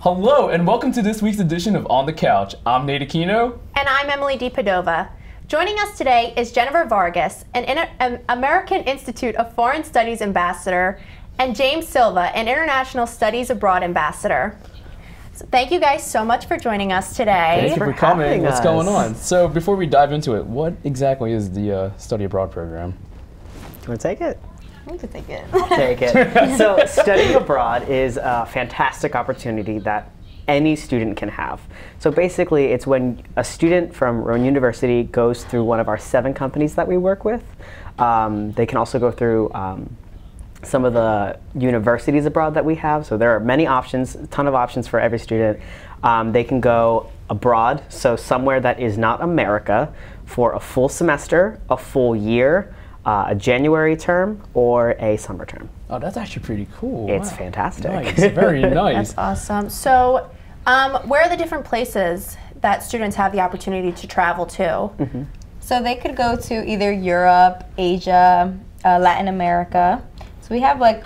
Hello, and welcome to this week's edition of On the Couch. I'm Nate Aquino. And I'm Emily DiPadova. Joining us today is Jennifer Vargas, an American Institute of Foreign Studies ambassador, and James Silva, an International Studies Abroad ambassador. So thank you guys so much for joining us today. Thank you for coming. What's going on? So before we dive into it, what exactly is the Study Abroad program? Do you want to take it? You can take it. I'll take it. So studying abroad is a fantastic opportunity that any student can have. So basically, it's when a student from Rowan University goes through one of our 7 companies that we work with. They can also go through some of the universities abroad that we have. So there are many options, a ton of options for every student. They can go abroad, so somewhere that is not America, for a full semester, a full year, a January term, or a summer term. Oh, that's actually pretty cool. It's wow. fantastic. Nice, very nice. That's awesome. So where are the different places that students have the opportunity to travel to? Mm-hmm. So they could go to either Europe, Asia, Latin America. So we have like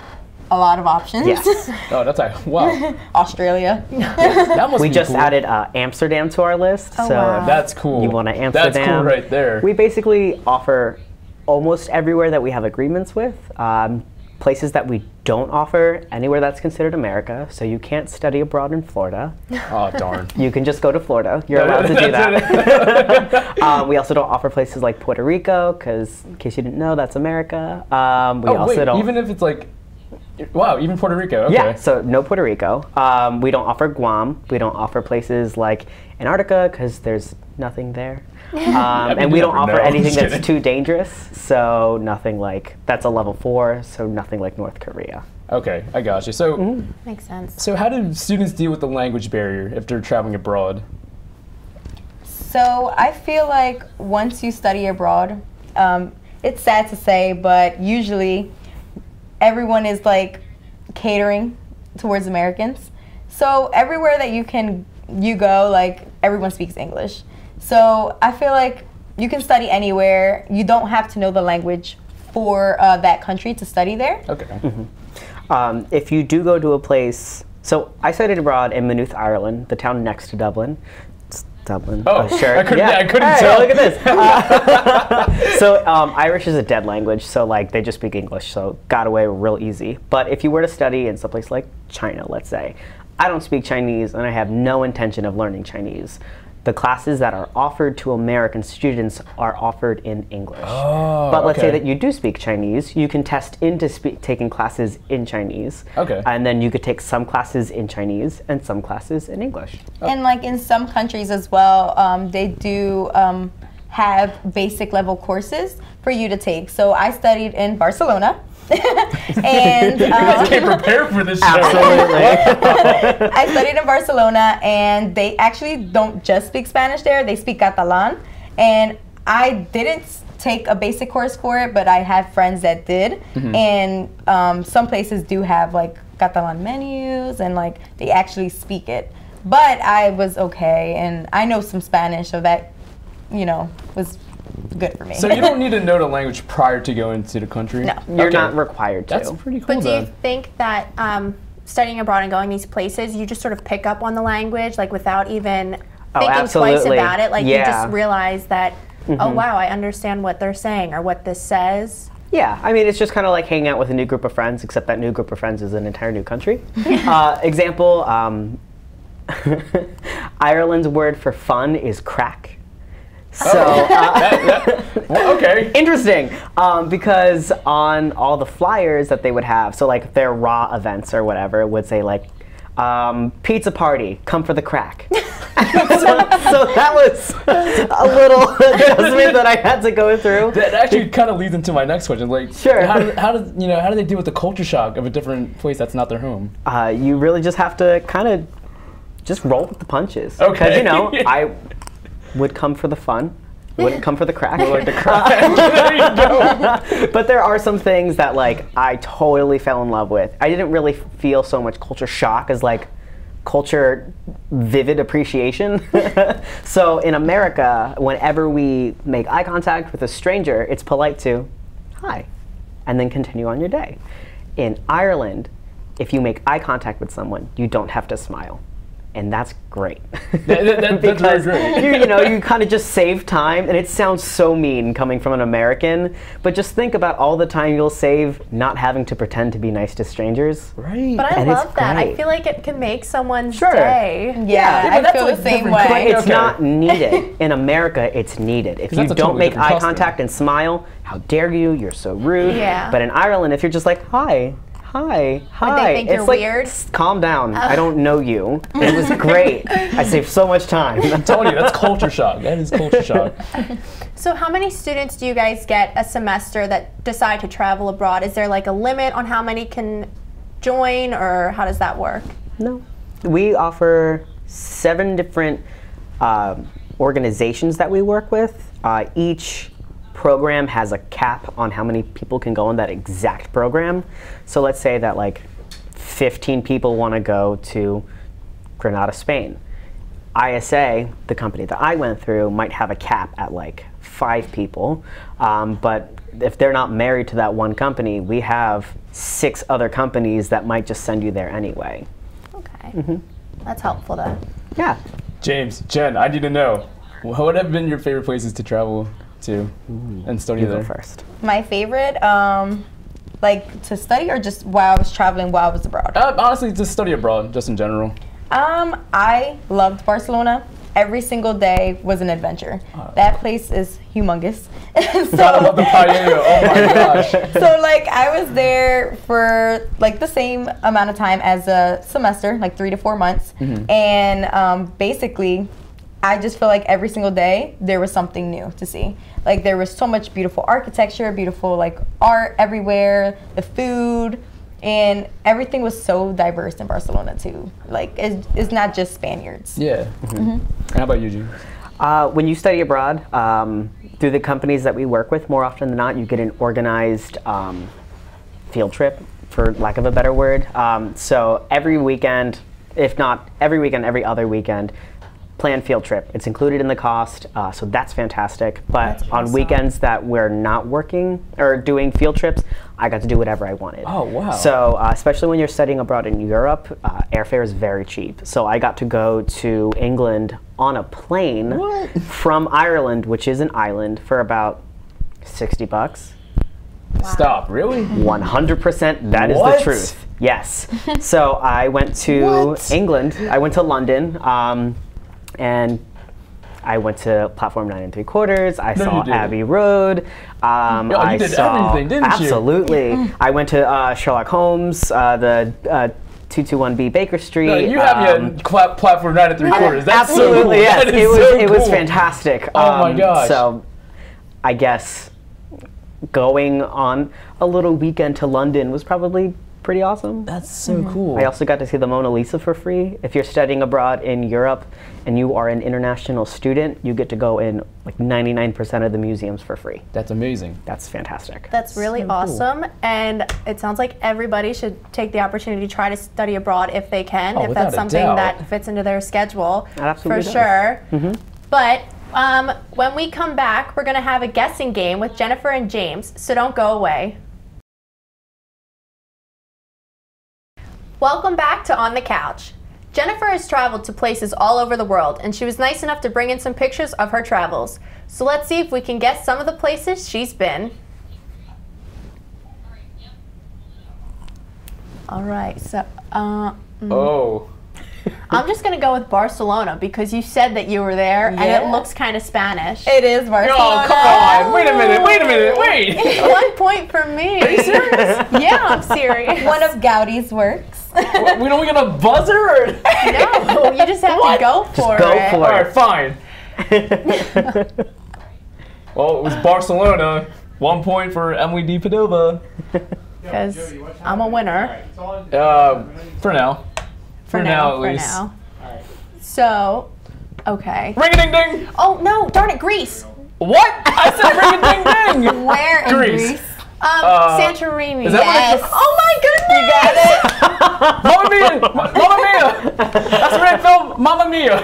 a lot of options. Yes. Oh, that's like, wow. Australia. That must We be just cool. added Amsterdam to our list. Oh, so wow. That's cool. you want to Amsterdam. That's cool right there. We basically offer almost everywhere that we have agreements with. Places that we don't offer anywhere that's considered America. So you can't study abroad in Florida. Oh, darn. You can just go to Florida. You're allowed to do that. We also don't offer places like Puerto Rico, because in case you didn't know, that's America. We also wait, don't. even if it's like, wow, even Puerto Rico, okay. Yeah, so no Puerto Rico. We don't offer Guam. We don't offer places like Antarctica, because there's nothing there. And we don't offer anything that's too dangerous, so nothing like, that's a level 4, so nothing like North Korea. Okay, I got you. So, Makes sense. so how do students deal with the language barrier if they're traveling abroad? So I feel like once you study abroad, it's sad to say, but usually everyone is like catering towards Americans. So everywhere that you go, like everyone speaks English. So I feel like you can study anywhere. You don't have to know the language for that country to study there. Okay. Mm-hmm. If you do go to a place, so I studied abroad in Maynooth, Ireland, the town next to Dublin. It's Dublin. Oh, sure. I couldn't Hey, tell. look at this. So Irish is a dead language, so like they just speak English, so got away real easy. But if you were to study in someplace like China, let's say, I don't speak Chinese and I have no intention of learning Chinese. The classes that are offered to American students are offered in English. Oh, but let's say okay. that you do speak Chinese, you can test into taking classes in Chinese. Okay. And then you could take some classes in Chinese and some classes in English. And like in some countries as well, they do have basic level courses for you to take. So I studied in Barcelona. And You guys came prepared for this show. Absolutely. I studied in Barcelona, and they actually don't just speak Spanish there, they speak Catalan. And I didn't take a basic course for it, but I have friends that did. Mm-hmm. And some places do have like Catalan menus, and like they actually speak it. But I was okay, and I know some Spanish, so that, you know, was good for me. So you don't need to know the language prior to go into the country? No. You're Okay. not required to. That's pretty cool But do you then. think that studying abroad and going these places, you just sort of pick up on the language, like without even thinking twice absolutely. about it? Like you Yeah. just realize that, oh wow, I understand what they're saying or what this says. Yeah, I mean, it's just kind of like hanging out with a new group of friends, except that new group of friends is an entire new country. Example, Ireland's word for fun is crack. So, Well, okay. interesting, because on all the flyers that they would have, so like their raw events or whatever, it would say like, pizza party, come for the crack. so that was a little adjustment that I had to go through. That actually kind of leads into my next question. Like, Sure. how do they deal with the culture shock of a different place that's not their home? You really just have to kind of just roll with the punches. Okay. Because, you know, I would come for the fun, wouldn't come for the crack. Like the crack. There you go. But there are some things that like I totally fell in love with. I didn't really feel so much culture shock as like culture vivid appreciation. So in America, whenever we make eye contact with a stranger, it's polite to, hi, and then continue on your day. In Ireland, if you make eye contact with someone, you don't have to smile. And that's great. That's Because very great. you kind of just save time, and it sounds so mean coming from an American, but just think about all the time you'll save not having to pretend to be nice to strangers. Right. But I And it's love that. I great. feel like it can make someone's Sure. day. Yeah, but I that's feel a the same different way. But it's Okay. not needed. In America, it's needed. If you that's a don't totally make different eye custom. contact and smile, how dare you? You're so rude. Yeah. But in Ireland, if you're just like, hi, hi, hi, think it's you're like, weird? calm down. I don't know you. It was great. I saved so much time. I'm telling you, that's culture shock. That is culture shock. So how many students do you guys get a semester that decide to travel abroad? Is there like a limit on how many can join, or how does that work? No. We offer 7 different organizations that we work with. Each program has a cap on how many people can go in that exact program. So let's say that like 15 people want to go to Granada, Spain. ISA, the company that I went through, might have a cap at like 5 people. But if they're not married to that one company, we have 6 other companies that might just send you there anyway. Okay. That's helpful to. Yeah. James, Jen, I need to know, what have been your favorite places to travel to and study You go there? first. My favorite, like to study or just while I was traveling while I was abroad? Honestly, just study abroad, just in general. I loved Barcelona. Every single day was an adventure. That place is humongous. Gotta love the paella. Oh my gosh. So like I was there for like the same amount of time as a semester, like 3 to 4 months, and basically I just feel like every single day there was something new to see. Like there was so much beautiful architecture, beautiful like art everywhere, the food, and everything was so diverse in Barcelona too. Like it's not just Spaniards. Yeah. And how about you, James? When you study abroad, through the companies that we work with, more often than not, you get an organized field trip, for lack of a better word. So every weekend, if not every weekend, every other weekend, planned field trip. It's included in the cost, so that's fantastic. But That's on awesome. weekends that we're not working or doing field trips, I got to do whatever I wanted. Oh, wow. So especially when you're studying abroad in Europe, airfare is very cheap. So I got to go to England on a plane from Ireland, which is an island, for about $60. Stop, really? 100%, that is What? the truth. Yes. So I went to England. I went to London, and I went to platform 9 3/4. I No, saw you didn't. Abbey Road. I did saw everything, didn't you? Absolutely. I went to Sherlock Holmes, the 221B Baker Street. No, you have me at platform 9 3/4. That's so cool. Absolutely, yes. That It is was so it was cool. fantastic. Oh my gosh. So I guess going on a little weekend to London was probably pretty awesome. That's so cool. I also got to see the Mona Lisa for free. If you're studying abroad in Europe and you are an international student, you get to go in like 99% of the museums for free. That's amazing. That's fantastic. That's really So cool. awesome, and it sounds like everybody should take the opportunity to try to study abroad if they can, Oh, if without that's a something doubt. that fits into their schedule. It absolutely for does. sure. But when we come back, we're gonna have a guessing game with Jennifer and James, so don't go away. Welcome back to On the Couch. Jennifer has traveled to places all over the world, and she was nice enough to bring in some pictures of her travels. So let's see if we can guess some of the places she's been. All right, so Oh. I'm just gonna go with Barcelona because you said that you were there, and it Yeah. looks kind of Spanish. It is Barcelona. Oh, come on. Wait a minute. Wait. 1 point for me. Are you serious? Yeah, I'm serious. One of Gaudi's works. We don't get a buzzer? Or? No, you just have to go for go it. for All right, fine. Well, it was Barcelona. 1 point for Emily D. Padova. Because I'm a winner For now. For now, at least. now. So, okay. Ring a ding ding. Oh no! Darn it, Greece. What? I said ring a ding ding. Where in Greece. Greece? Santorini. is that what Yes. it's- Oh my goodness! Mamma mia! Mamma mia! That's a red film. Mamma mia!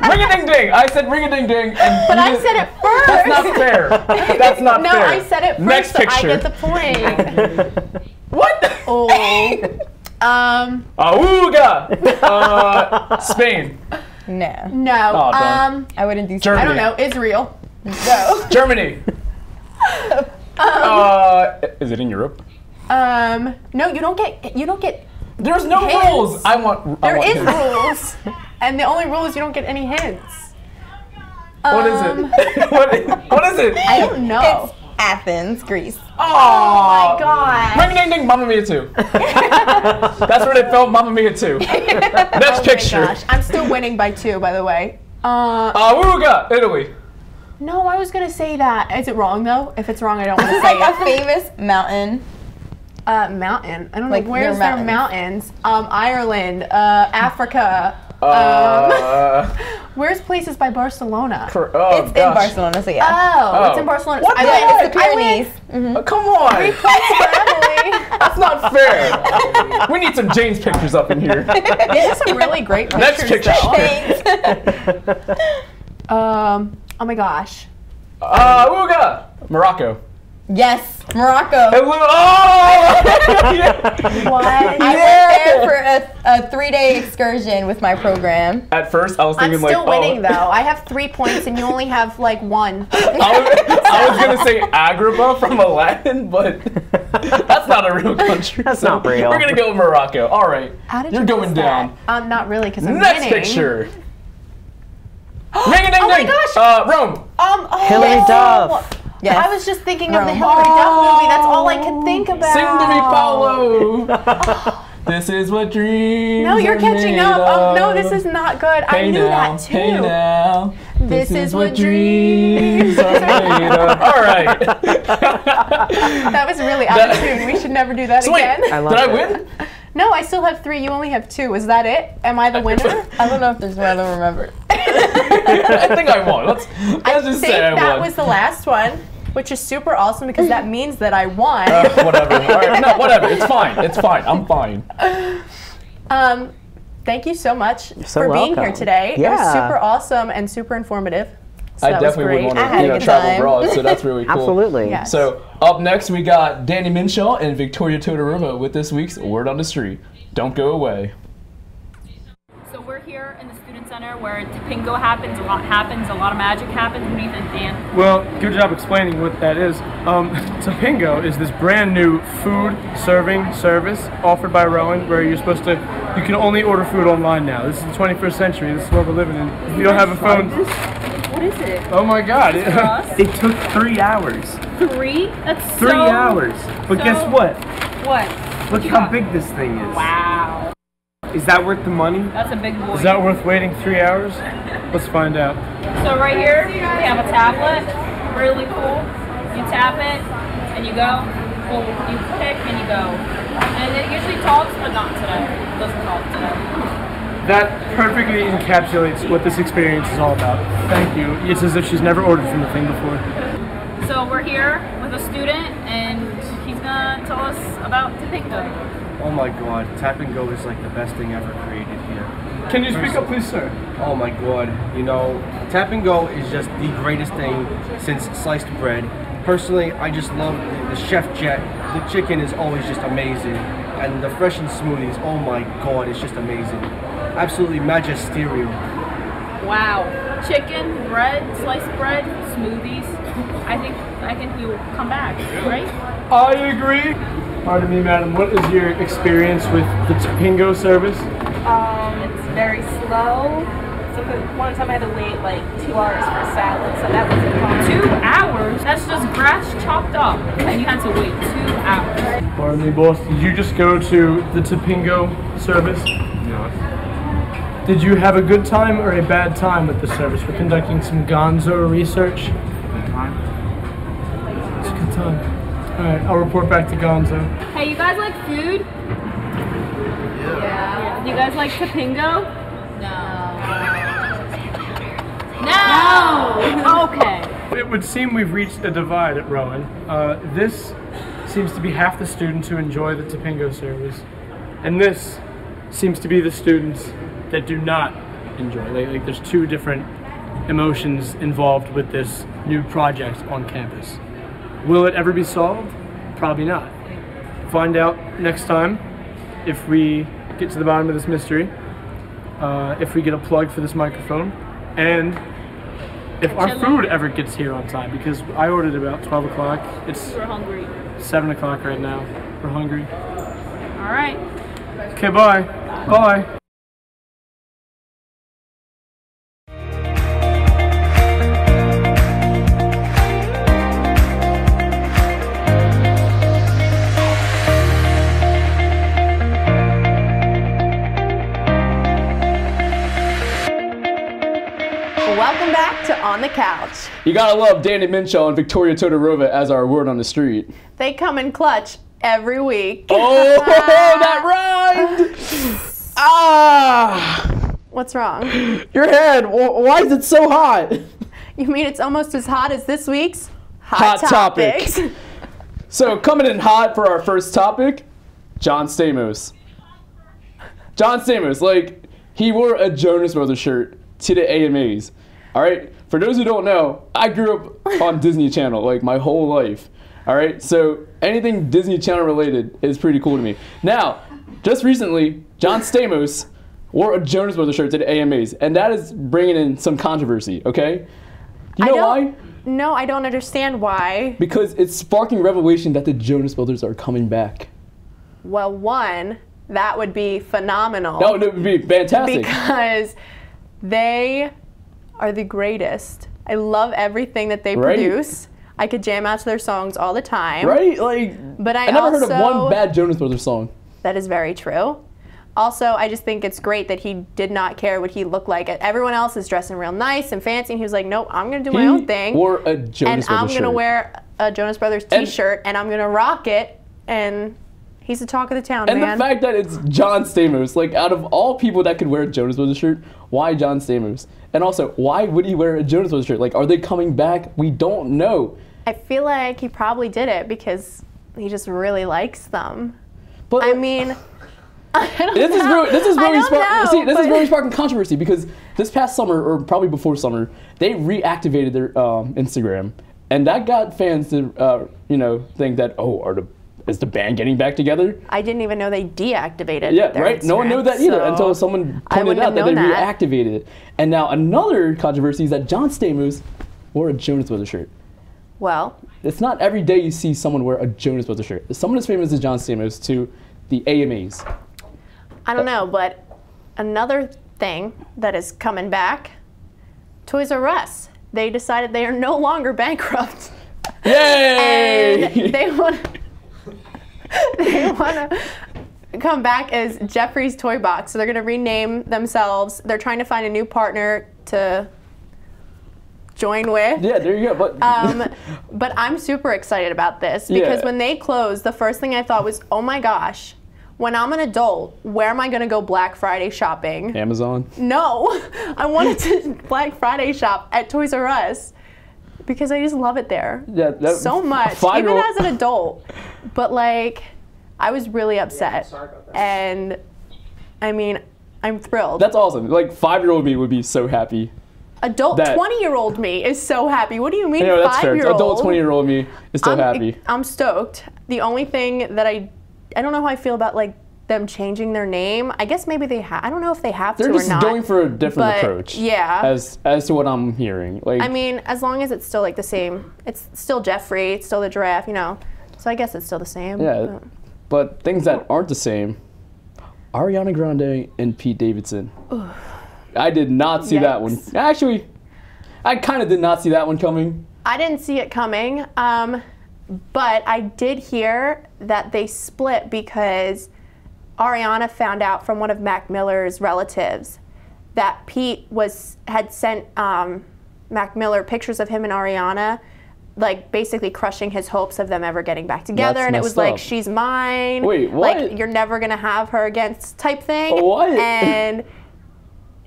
Ring a ding ding. I said ring a ding ding. But I said it first. That's not fair. That's not No, fair. I said it first, Next so I picture. get the point. What? Oh. Awooga! Spain. No. No. Oh, darn. I wouldn't do Germany. I don't know. Israel. No. Germany. Is it in Europe? No, you don't get. There's no Hints. rules. I want There is hints. rules, and the only rule is you don't get any hints. What is it? what is it? I don't know. It's Athens, Greece. Oh my God. Ring ding ding, Mamma Mia 2. That's where they filmed Mamma Mia 2. Next picture. Oh my gosh, I'm still winning by 2, by the way. Awooga, Italy. No, I was gonna say that. Is it wrong though? If it's wrong, I don't want to It's say like a it. famous mountain. Mountain. I don't Like, know. Where's near their mountains? Ireland, Africa. Where's places by Barcelona? Oh, It's gosh. in Barcelona, so yeah. Oh, it's in Barcelona. What I the went. heck? It's the Pyrenees. Come on. Points for Emily. That's not fair. We need some James pictures up in here. These are some really great Next pictures, picture. though. Oh my gosh. Awooga, Morocco. Yes, Morocco. Oh! What? I went there for a 3-day excursion with my program. At first, I was I'm thinking still like, winning though. I have 3 points and you only have like 1. I was gonna say Agrabah from Aladdin, but that's not a real country. That's so not real. We're gonna go with Morocco. All right, How did you're you going guess down. that? Not really, because I'm Next winning. picture. Ring a ding Oh my ding. gosh. Rome. Hillary Duff. Yes. I was just thinking of the Rome. Hillary Duff movie. That's all I could think about. Sing to me, Paulo. This is what dreams. No, you're are catching made up. Oh of. no, this is not good. I Hey knew now, that too. Hey now. This is what dreams are made of. All right. That was really out of tune. We should never do that So wait, again. I did love I it. win? No, I still have 3. You only have 2. Is that it? Am I the winner? I don't know if there's one. I don't remember. I think I won. Let's I just think say I that won. was the last one, which is super awesome because that means that I won. Whatever. All right. No, whatever. It's fine. It's fine. I'm fine. Thank you so much so for being here welcome. today. It was Yeah. super awesome and super informative. So I that was definitely would great. want I had to a good travel time. abroad, so that's really cool. Absolutely. Yes. So up next we got Danny Minshaw and Victoria Todorova with this week's Word on the Street. Don't go away. So we're here in the Student Center where Pingo happens, a lot of magic happens. What do you think, Dan? Well, good job explaining what that is. Pingo is this brand new food serving service offered by Rowan where you can only order food online now. This is the 21st century. This is what we're living in. If you don't have a phone. What is it? Oh my God. For us? It took 3 hours. 3? That's 3 so... hours. But guess so- what? What? Look how big this thing is. Wow. Is that worth the money? That's a big boy. Is that worth waiting 3 hours? Let's find out. So right here, we have a tablet. Really cool. You tap it, and you go. Well, you pick, and you go. And it usually talks, but not today. It doesn't talk today. That perfectly encapsulates what this experience is all about. Thank you. It's as if she's never ordered from the thing before. So we're here with a student, and he's gonna tell us about Pingo. Oh my god, Tap and Go is like the best thing ever created here. Can you speak up, please, sir? Oh my god, you know, Tap and Go is just the greatest thing since sliced bread. Personally, I just love the Chef Jet. The chicken is always just amazing. And the fresh and smoothies, oh my god, it's just amazing. Absolutely magisterial. Wow. Chicken, bread, sliced bread, smoothies. I think we will come back, right? I agree. Pardon me, madam. What is your experience with the Pingo service? It's very slow. So one time I had to wait like 2 hours for a salad, so that wasn't fun. 2 hours? That's just grass chopped up, and you had to wait 2 hours. Pardon me, boss. Did you just go to the Pingo service? No. Did you have a good time or a bad time with the service? We're conducting some gonzo research. Good time? It's a good time. Alright, I'll report back to Gonzo. Hey, you guys like food? Yeah. You guys like Pingo? No. Okay. It would seem we've reached a divide at Rowan. This seems to be half the students who enjoy the Pingo service, and this seems to be the students that do not enjoy. Like there's 2 different emotions involved with this new project on campus. Will it ever be solved? Probably not. Find out next time if we get to the bottom of this mystery, if we get a plug for this microphone, and if our food ever gets here on time, because I ordered about 12 o'clock. We're hungry. 7 o'clock right now. We're hungry. All right. Okay, bye. Bye. Welcome back to On the Couch. You gotta love Danny Minshaw and Victoria Todorova as our word on the street. They come in clutch every week. Oh, that rhymed! Ah! What's wrong? Your head, why is it so hot? You mean it's almost as hot as this week's Hot Topic. Topics? So coming in hot for our first topic, John Stamos. John Stamos, like, he wore a Jonas Brothers shirt to the AMAs. All right, for those who don't know, I grew up on Disney Channel like my whole life. All right, so anything Disney Channel related is pretty cool to me. Now, just recently, John Stamos wore a Jonas Brothers shirt to the AMAs, and that is bringing in some controversy. Okay, you know why? No, I don't understand why. Because it's sparking revelation that the Jonas Brothers are coming back. Well, one, that would be phenomenal. That would be fantastic. Because they are the greatest. I love everything that they produce. I could jam out to their songs all the time. Right? Like, but I never heard of one bad Jonas Brothers song. That is very true. Also, I just think it's great that he did not care what he looked like. Everyone else is dressing real nice and fancy, and he was like, nope, I'm going to do my own thing. Wore a Jonas Brothers shirt. And I'm going to wear a Jonas Brothers t-shirt, and I'm going to rock it, and he's the talk of the town, man. And the fact that it's John Stamos, like, out of all people that could wear a Jonas Brothers shirt, why John Stamos? And also, why would he wear a Jonas Brothers shirt? Like, are they coming back? We don't know. I feel like he probably did it because he just really likes them. But I mean, I don't this know. This is really but sparking controversy because this past summer, or probably before summer, they reactivated their Instagram, and that got fans to think that, oh, is the band getting back together? I didn't even know they deactivated. Yeah, their right. Instagram, No one knew that either until someone pointed out that they reactivated it. And now another controversy is that John Stamos wore a Jonas Brothers shirt. Well, it's not every day you see someone wear a Jonas Brothers shirt. Someone as famous as John Stamos to the AMAs. I don't know, but another thing that is coming back, Toys R Us. They decided they are no longer bankrupt. Yay! And they want to come back as Jeffrey's Toy Box. So they're going to rename themselves. They're trying to find a new partner to join with. Yeah, there you go. But I'm super excited about this because when they closed, the first thing I thought was, oh my gosh, when I'm an adult, where am I going to go Black Friday shopping? Amazon? No, I wanted to Black Friday shop at Toys R Us because I just love it there so much, even as an adult. But like, I was really upset, and I mean, I'm thrilled. That's awesome. Like 5-year-old me would be so happy. Adult 20-year-old me is so happy. What do you mean, 5-year-old? Adult 20-year-old me is so happy. I'm stoked. The only thing that I don't know how I feel about like them changing their name. I guess maybe they have. I don't know if they have to or not. They're just going for a different approach. Yeah. As to what I'm hearing. Like, I mean, as long as it's still like the same. It's still Jeffrey. It's still the giraffe. You know. So I guess it's still the same. Yeah. But things that aren't the same. Ariana Grande and Pete Davidson. Ugh. I did not see that one. Actually, I kind of did not see that one coming. I didn't see it coming, but I did hear that they split because Ariana found out from one of Mac Miller's relatives that Pete had sent Mac Miller pictures of him and Ariana, like basically crushing his hopes of them ever getting back together. And it was like, she's mine. Wait, what? Like, you're never going to have her against type thing. What? And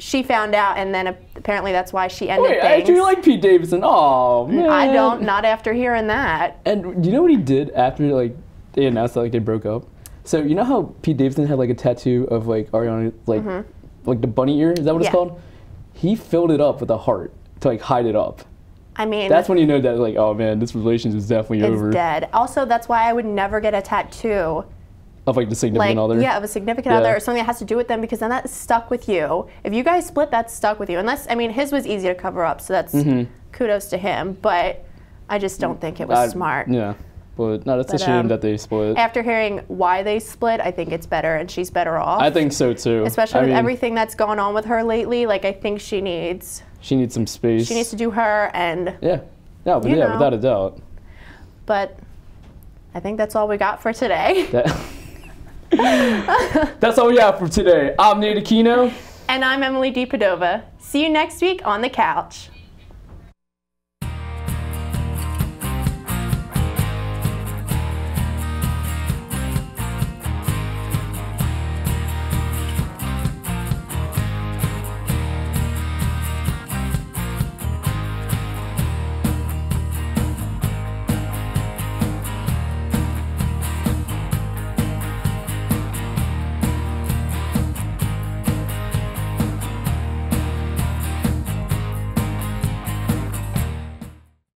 she found out, and then apparently that's why she ended things. Wait, you like Pete Davidson? Oh, man. I don't, not after hearing that. And you know what he did after, like, they announced that, like, they broke up? So, you know how Pete Davidson had, like, a tattoo of, like, Ariana, like, like the bunny ear? Is that what it's called? He filled it up with a heart to, like, hide it up. I mean, that's when you know that, like, oh, man, this relationship is definitely over. It's dead. Also, that's why I would never get a tattoo Of like the significant other? Yeah, of a significant other or something that has to do with them, because then that's stuck with you. If you guys split, that's stuck with you. Unless, I mean, his was easy to cover up, so that's kudos to him, but I just don't think it was smart. Yeah, but no, that's a shame that they split. After hearing why they split, I think it's better, and she's better off. I think so too. Especially with everything that's gone on with her lately, like I think she needs some space. She needs to do her, and but without a doubt. But I think that's all we got for today. That's all we have for today. I'm Nate Aquino. And I'm Emily DiPadova. See you next week on the couch.